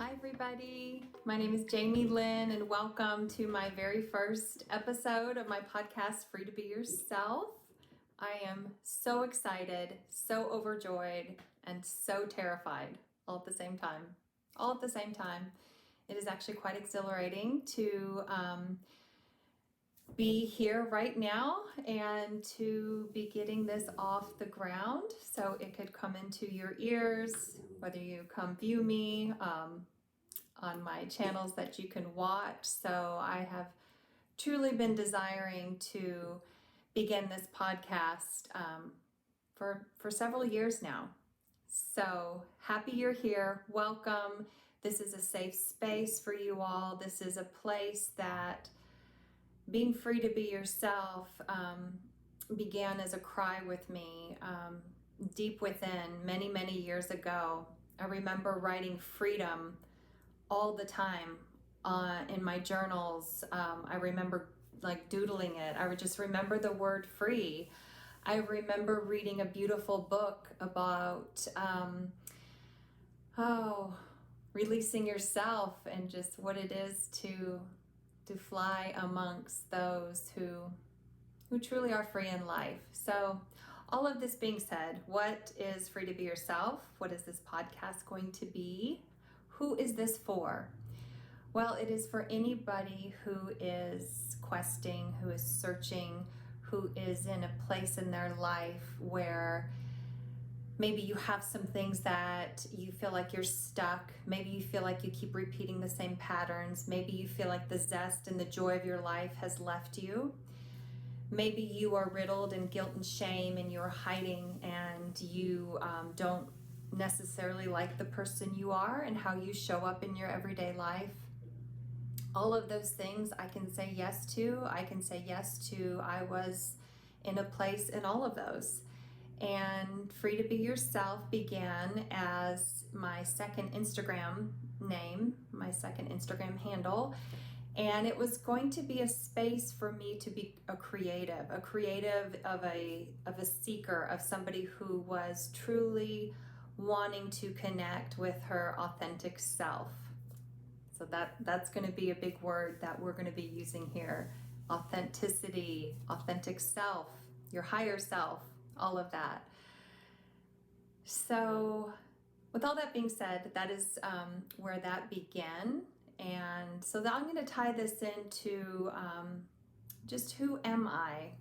Hi everybody, my name is Jamie Lynn and welcome to my very first episode of my podcast, Free to Be Yourself. I am so excited, so overjoyed, and so terrified all at the same time. It is actually quite exhilarating to be here right now and to be getting this off the ground so it could come into your ears, whether you come view me on my channels that you can watch. So I have truly been desiring to begin this podcast for several years now. So happy you're here. Welcome. This is a safe space for you all. This is a place that being free to be yourself began as a cry with me deep within many years ago. I remember writing freedom all the time in my journals. I remember like doodling it. I would just remember the word free. I remember reading a beautiful book about releasing yourself and just what it is to fly amongst those who truly are free in life. So all of this being said, what is Free to Be Yourself? What is this podcast going to be? Who is this for? Well, it is for anybody who is questing, who is searching, who is in a place in their life where maybe you have some things that you feel like you're stuck. Maybe you feel like you keep repeating the same patterns. Maybe you feel like the zest and the joy of your life has left you. Maybe you are riddled in guilt and shame and you're hiding and you don't necessarily like the person you are and how you show up in your everyday life. All of those things I can say yes to. I can say yes to. I was in a place in all of those. And Free to Be Yourself began as my second Instagram name, my second Instagram handle. And it was going to be a space for me to be a creative of a seeker, of somebody who was truly wanting to connect with her authentic self. So that's going to be a big word that we're going to be using here. Authenticity, authentic self, your higher self, all of that. So with all that being said, that is where that began. And so I'm going to tie this into just who am I?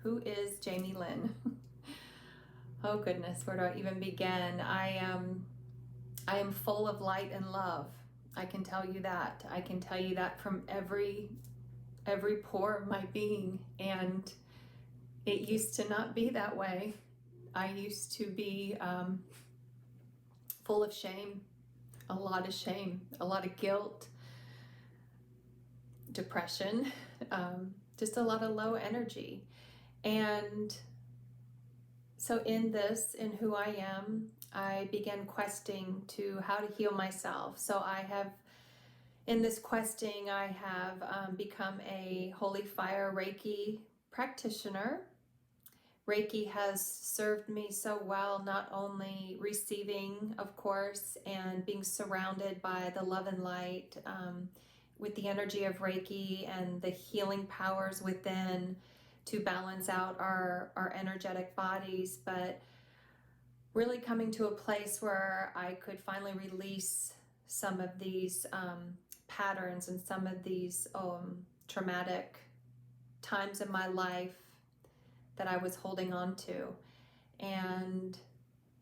Who is Jamie Lynn? Oh goodness, where do I even begin? I am full of light and love. I can tell you that. I can tell you that from every pore of my being. And it used to not be that way. I used to be full of shame, a lot of guilt, depression, just a lot of low energy. And so in who I am, I began questing to how to heal myself. So in this questing, I have become a holy fire Reiki practitioner. Reiki has served me so well, not only receiving, of course, and being surrounded by the love and light with the energy of Reiki and the healing powers within to balance out our energetic bodies, but really coming to a place where I could finally release some of these patterns and some of these traumatic times in my life that I was holding on to. And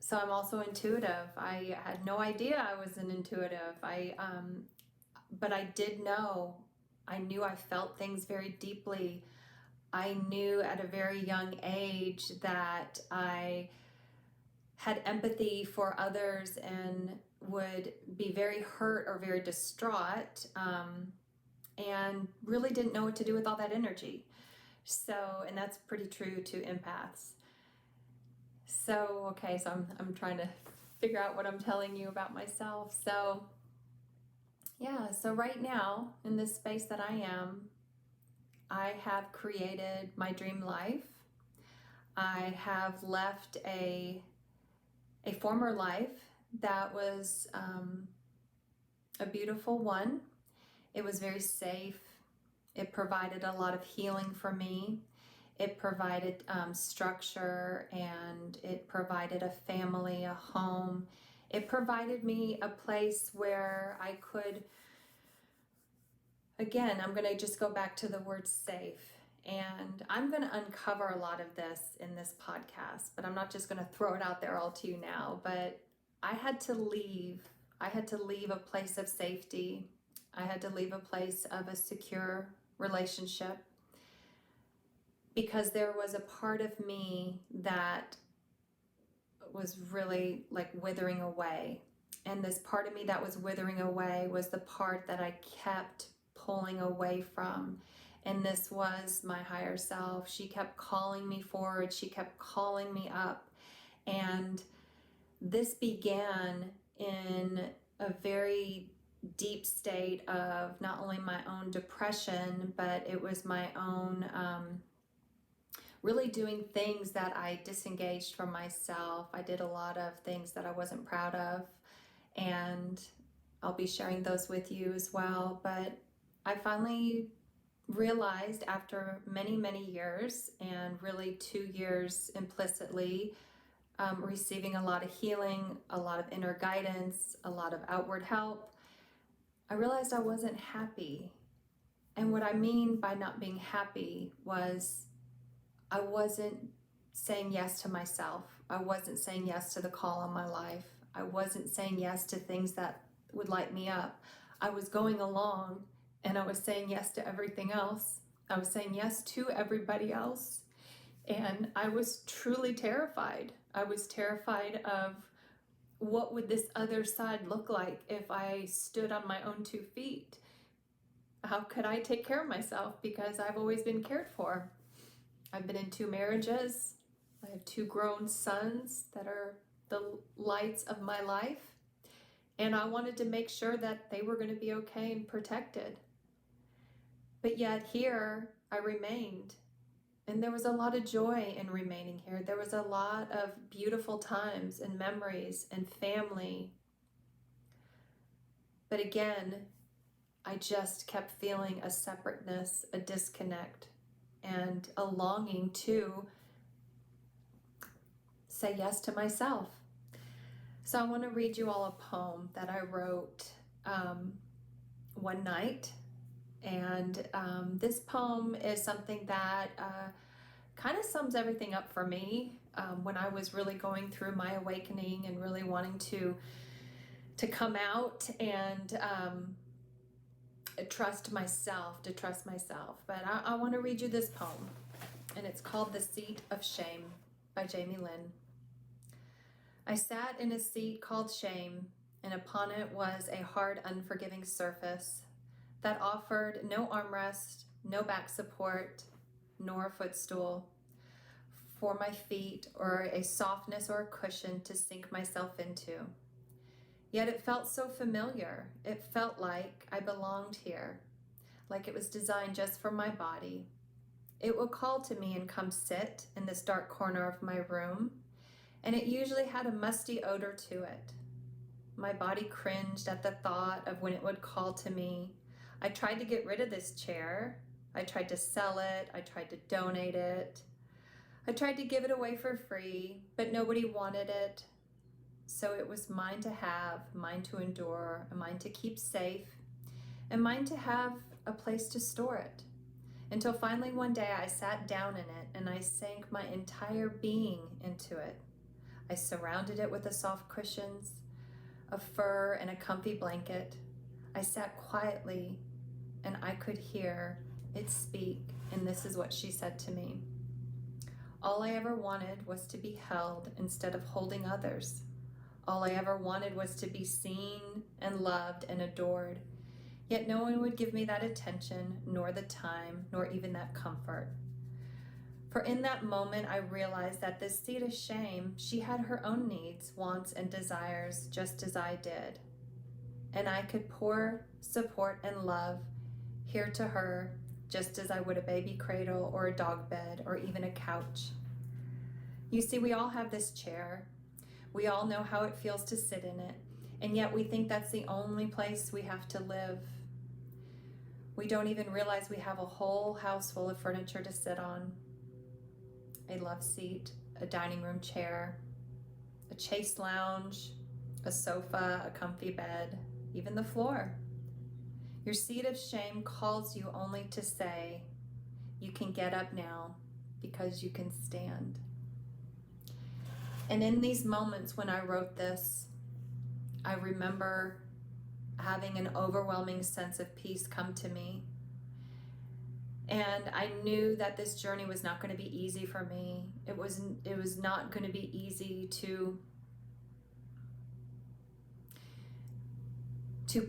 so I'm also intuitive. I had no idea I was an intuitive. But I did know. I knew I felt things very deeply. I knew at a very young age that I had empathy for others and would be very hurt or very distraught, and really didn't know what to do with all that energy. So, and that's pretty true to empaths. So, okay, so I'm trying to figure out what I'm telling you about myself. So, yeah, so right now in this space that I am, I have created my dream life. I have left a former life that was a beautiful one. It was very safe. It provided a lot of healing for me. It provided structure, and it provided a family, a home. It provided me a place where I could, again, I'm going to just go back to the word safe. And I'm going to uncover a lot of this in this podcast, but I'm not just going to throw it out there all to you now. But I had to leave. I had to leave a place of safety. I had to leave a place of a secure relationship, because there was a part of me that was really like withering away. And this part of me that was withering away was the part that I kept pulling away from. And this was my higher self. She kept calling me forward. She kept calling me up. And this began in a very deep state of not only my own depression, but it was my own really doing things that I disengaged from myself. I did a lot of things that I wasn't proud of, and I'll be sharing those with you as well. But I finally realized, after many, many years, and really 2 years implicitly, receiving a lot of healing, a lot of inner guidance, a lot of outward help, I realized I wasn't happy. And what I mean by not being happy was I wasn't saying yes to myself. I wasn't saying yes to the call on my life. I wasn't saying yes to things that would light me up. I was going along and I was saying yes to everything else. I was saying yes to everybody else. And I was truly terrified. I was terrified of what would this other side look like if I stood on my own 2 feet. How could I take care of myself? Because I've always been cared for. I've been in 2 marriages. I have 2 grown sons that are the lights of my life. And I wanted to make sure that they were going to be okay and protected. But yet here I remained. And there was a lot of joy in remaining here. There was a lot of beautiful times and memories and family. But again, I just kept feeling a separateness, a disconnect, and a longing to say yes to myself. So I want to read you all a poem that I wrote one night. And this poem is something that kind of sums everything up for me when I was really going through my awakening and really wanting to come out and trust myself. But I want to read you this poem, and it's called The Seat of Shame by Jamie Lynn. I sat in a seat called shame, and upon it was a hard, unforgiving surface that offered no armrest, no back support, nor a footstool for my feet, or a softness or a cushion to sink myself into. Yet it felt so familiar. It felt like I belonged here, like it was designed just for my body. It would call to me and come sit in this dark corner of my room, and it usually had a musty odor to it. My body cringed at the thought of when it would call to me. I tried to get rid of this chair. I tried to sell it. I tried to donate it. I tried to give it away for free, but nobody wanted it. So it was mine to have, mine to endure, and mine to keep safe, and mine to have a place to store it. Until finally one day I sat down in it and I sank my entire being into it. I surrounded it with the soft cushions, a fur, and a comfy blanket. I sat quietly and I could hear it speak, and this is what she said to me. All I ever wanted was to be held instead of holding others. All I ever wanted was to be seen and loved and adored. Yet no one would give me that attention, nor the time, nor even that comfort. For in that moment, I realized that this seat of shame, she had her own needs, wants, and desires, just as I did. And I could pour support and love here to her, just as I would a baby cradle or a dog bed or even a couch. You see, we all have this chair. We all know how it feels to sit in it. And yet we think that's the only place we have to live. We don't even realize we have a whole house full of furniture to sit on. A love seat, a dining room chair, a chaise lounge, a sofa, a comfy bed, even the floor. Your seat of shame calls you only to say, you can get up now because you can stand. And in these moments when I wrote this, I remember having an overwhelming sense of peace come to me. And I knew that this journey was not going to be easy for me. It was not going to be easy to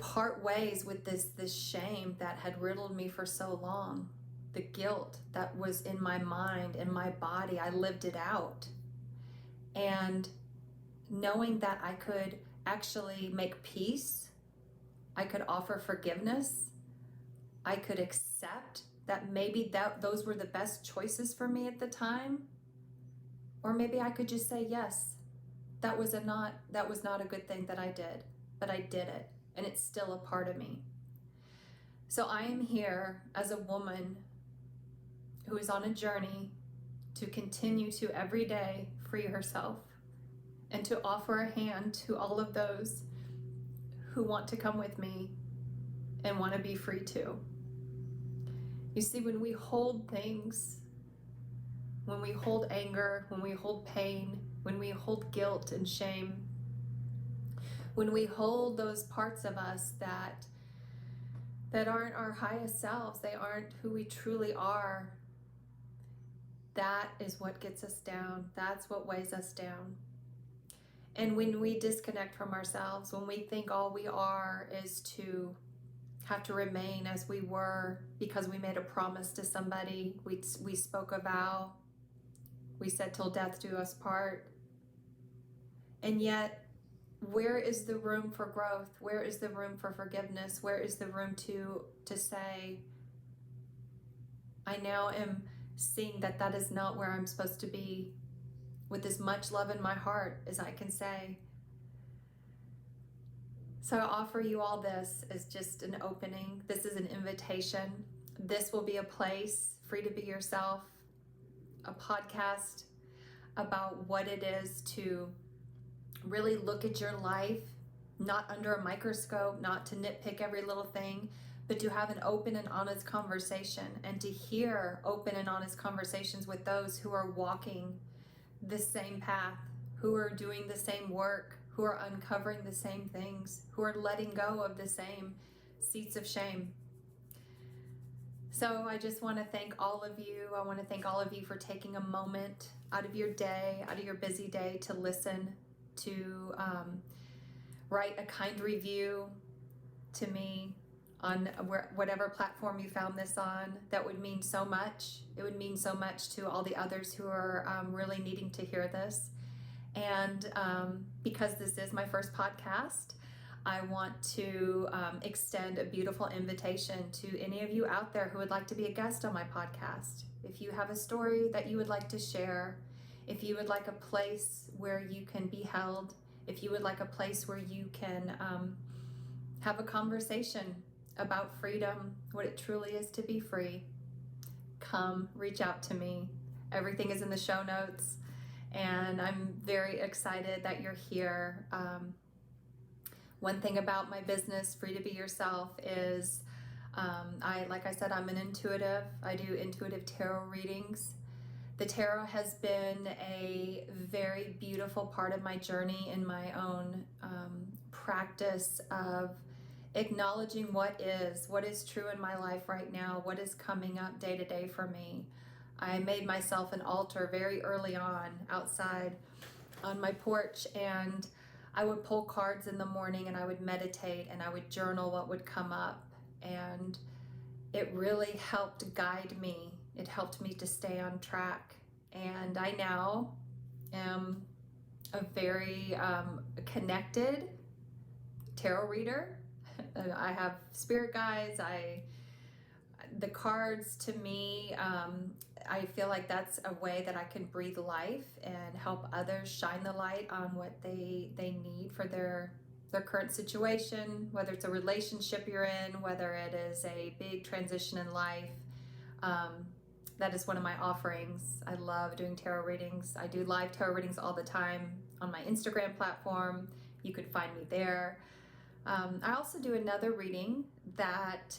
part ways with this shame that had riddled me for so long. The guilt that was in my mind and my body, I lived it out. And knowing that I could actually make peace, I could offer forgiveness, I could accept that maybe those were the best choices for me at the time, or maybe I could just say, yes, that was not a good thing that I did, but I did it, and it's still a part of me. So I am here as a woman who is on a journey to continue to every day free herself and to offer a hand to all of those who want to come with me and want to be free too. You see, when we hold things, when we hold anger, when we hold pain, when we hold guilt and shame, when we hold those parts of us that aren't our highest selves, they aren't who we truly are, that is what gets us down. That's what weighs us down. And when we disconnect from ourselves, when we think all we are is to have to remain as we were because we made a promise to somebody, we spoke a vow, we said till death do us part. And yet, where is the room for growth? Where is the room for forgiveness? Where is the room to say, I now am seeing that is not where I'm supposed to be, with as much love in my heart as I can say. So I offer you all this as just an opening. This is an invitation. This will be a place free to be yourself, a podcast about what it is to really look at your life, not under a microscope, not to nitpick every little thing, but to have an open and honest conversation and to hear open and honest conversations with those who are walking the same path, who are doing the same work, who are uncovering the same things, who are letting go of the same seats of shame. So I just want to thank all of you. I want to thank all of you for taking a moment out of your day, out of your busy day, to listen, to write a kind review to me on whatever platform you found this on. That would mean so much. It would mean so much to all the others who are really needing to hear this. And because this is my first podcast, I want to extend a beautiful invitation to any of you out there who would like to be a guest on my podcast. If you have a story that you would like to share, if you would like a place where you can be held, if you would like a place where you can have a conversation about freedom, what it truly is to be free, come reach out to me. Everything is in the show notes, and I'm very excited that you're here. One thing about my business, Free to Be Yourself, is like I said, I'm an intuitive. I do intuitive tarot readings. The tarot has been a very beautiful part of my journey in my own practice of acknowledging what is true in my life right now, what is coming up day to day for me. I made myself an altar very early on outside on my porch, and I would pull cards in the morning and I would meditate and I would journal what would come up, and it really helped guide me. It helped me to stay on track, and I now am a very connected tarot reader. I have spirit guides. The cards, to me, I feel like that's a way that I can breathe life and help others shine the light on what they need for their their current situation, whether it's a relationship you're in, whether it is a big transition in life. That is one of my offerings. I love doing tarot readings. I do live tarot readings all the time on my Instagram platform. You could find me there. I also do another reading that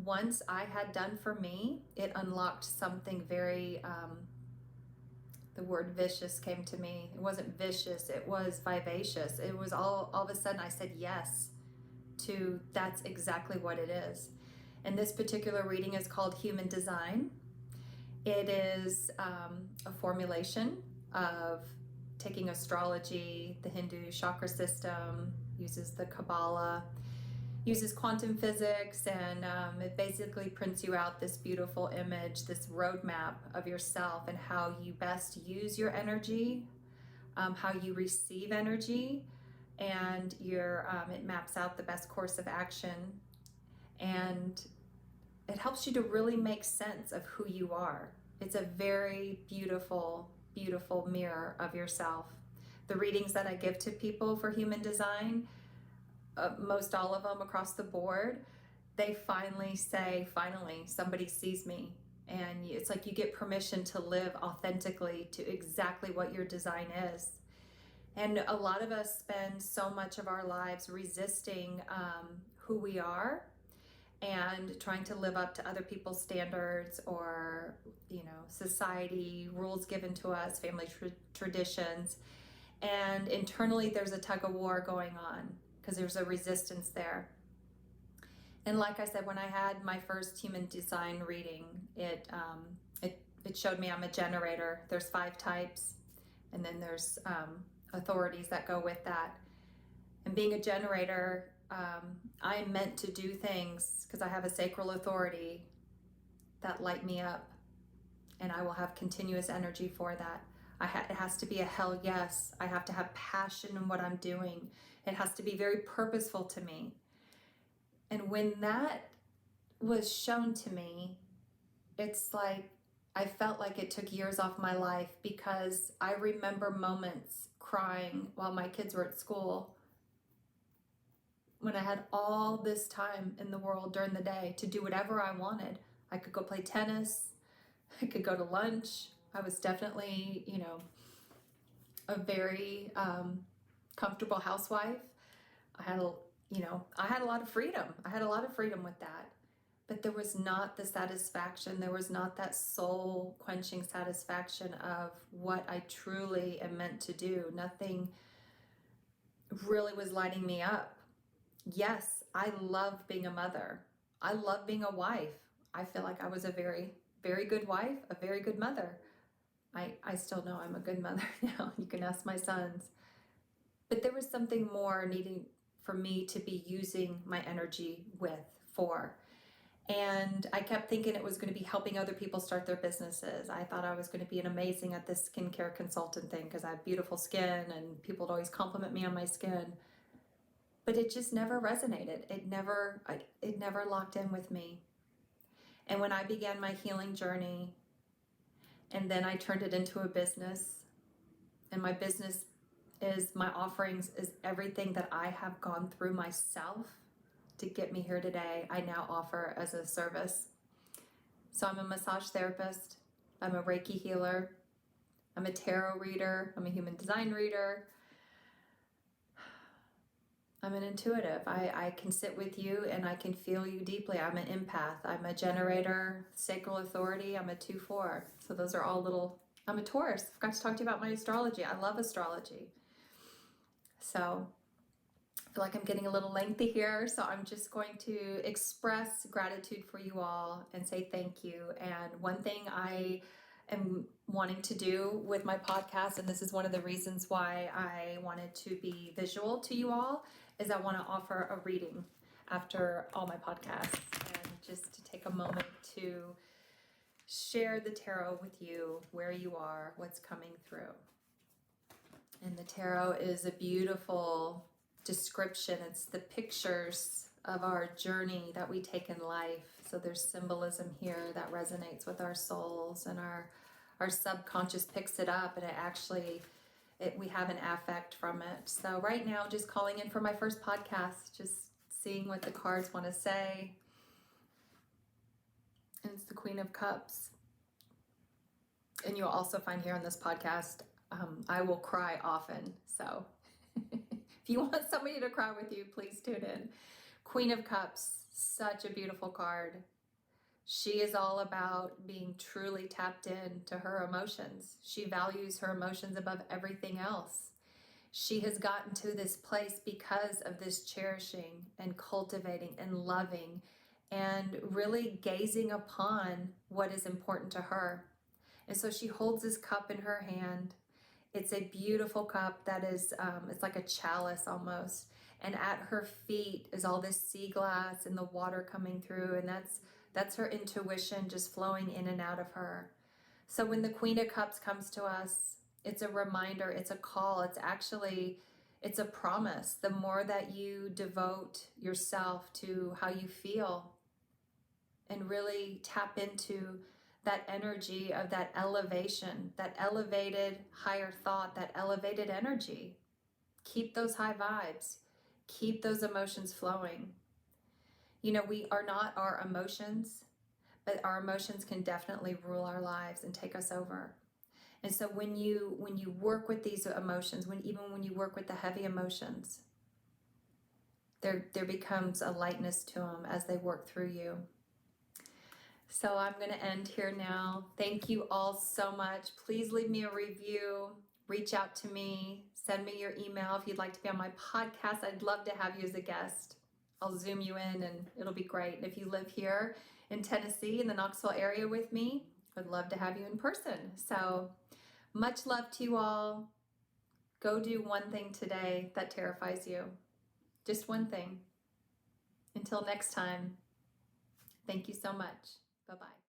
once I had done for me, it unlocked something very, the word vicious came to me. It wasn't vicious, it was vivacious. It was all of a sudden I said yes to that's exactly what it is. And this particular reading is called Human Design. It is a formulation of taking astrology, the Hindu chakra system, uses the Kabbalah, uses quantum physics, and it basically prints you out this beautiful image, this roadmap of yourself and how you best use your energy, how you receive energy, and it maps out the best course of action, and it helps you to really make sense of who you are. It's a very beautiful, beautiful mirror of yourself. The readings that I give to people for Human Design, most all of them across the board, they finally say, finally, somebody sees me. And it's like you get permission to live authentically to exactly what your design is. And a lot of us spend so much of our lives resisting who we are and trying to live up to other people's standards or, society, rules given to us, family traditions. And internally there's a tug of war going on because there's a resistance there. And like I said, when I had my first Human Design reading, it showed me I'm a generator. There's 5 types, and then there's authorities that go with that. And being a generator, I'm meant to do things because I have a sacral authority that light me up, and I will have continuous energy for that. It has to be a hell yes. I have to have passion in what I'm doing. It has to be very purposeful to me. And when that was shown to me, it's like I felt like it took years off my life, because I remember moments crying while my kids were at school when I had all this time in the world during the day to do whatever I wanted. I could go play tennis. I could go to lunch. I was definitely, a very comfortable housewife. I had a lot of freedom. I had a lot of freedom with that. But there was not the satisfaction. There was not that soul quenching satisfaction of what I truly am meant to do. Nothing really was lighting me up. Yes, I love being a mother. I love being a wife. I feel like I was a very, very good wife, a very good mother. I still know I'm a good mother now. You can ask my sons. But there was something more needing for me to be using my energy for. And I kept thinking it was going to be helping other people start their businesses. I thought I was going to be an amazing at this skincare consultant thing because I have beautiful skin and people would always compliment me on my skin. But it just never resonated. It never locked in with me. And when I began my healing journey, and then I turned it into a business, and my business is, my offerings is everything that I have gone through myself to get me here today, I now offer as a service. So I'm a massage therapist, I'm a Reiki healer, I'm a tarot reader, I'm a Human Design reader, I'm an intuitive. I can sit with you and I can feel you deeply. I'm an empath. I'm a generator, sacral authority. I'm a 2/4. So those are all little, I'm a Taurus. I forgot to talk to you about my astrology. I love astrology. So I feel like I'm getting a little lengthy here. So I'm just going to express gratitude for you all and say thank you. And one thing I am wanting to do with my podcast, and this is one of the reasons why I wanted to be visual to you all, is I want to offer a reading after all my podcasts, and just to take a moment to share the tarot with you, where you are, what's coming through. And the tarot is a beautiful description. It's the pictures of our journey that we take in life. So there's symbolism here that resonates with our souls, and our subconscious picks it up, and it actually we have an affect from it. So right now, just calling in for my first podcast, just seeing what the cards want to say. And it's the Queen of Cups. And you'll also find here on this podcast, I will cry often. So if you want somebody to cry with you, please tune in. Queen of Cups, such a beautiful card. She is all about being truly tapped into her emotions. She values her emotions above everything else. She has gotten to this place because of this cherishing and cultivating and loving and really gazing upon what is important to her. And so she holds this cup in her hand. It's a beautiful cup that is, it's like a chalice almost. And at her feet is all this sea glass and the water coming through. And that's her intuition just flowing in and out of her. So when the Queen of Cups comes to us, it's a reminder, it's a call, it's a promise. The more that you devote yourself to how you feel and really tap into that energy of that elevation, that elevated higher thought, that elevated energy. Keep those high vibes. Keep those emotions flowing. You know, we are not our emotions, but our emotions can definitely rule our lives and take us over. And so when you work with these emotions, even when you work with the heavy emotions, there becomes a lightness to them as they work through you. So I'm going to end here now. Thank you all so much. Please leave me a review. Reach out to me. Send me your email if you'd like to be on my podcast. I'd love to have you as a guest. I'll Zoom you in and it'll be great. And if you live here in Tennessee, in the Knoxville area with me, I'd love to have you in person. So much love to you all. Go do one thing today that terrifies you. Just one thing. Until next time, thank you so much. Bye-bye.